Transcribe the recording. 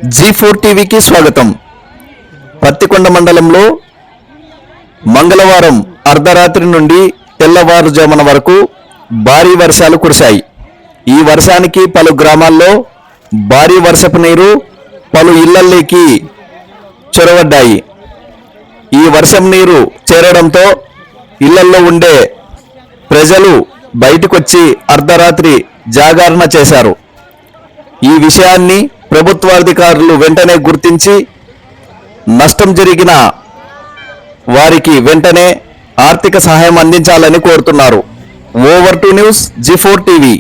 G4 టీవీకి స్వాగతం. పత్తికొండ మండలంలో మంగళవారం అర్ధరాత్రి నుండి తెల్లవారుజామున వరకు భారీ వర్షాలు కురిశాయి. ఈ వర్షానికి పలు గ్రామాల్లో భారీ వర్షపు నీరు పలు ఇళ్లలోకి చొరబడ్డాయి. ఈ వర్షం నీరు చేరడంతో ఇళ్లలో ఉండే ప్రజలు బయటకొచ్చి అర్ధరాత్రి జాగరణ చేశారు. ఈ విషయాన్ని ప్రభుత్వాధికారులు వెంటనే గుర్తించి నష్టం జరిగిన వారికి వెంటనే ఆర్థిక సహాయం అందించాలని కోరుతున్నారు. Over to news G4 TV.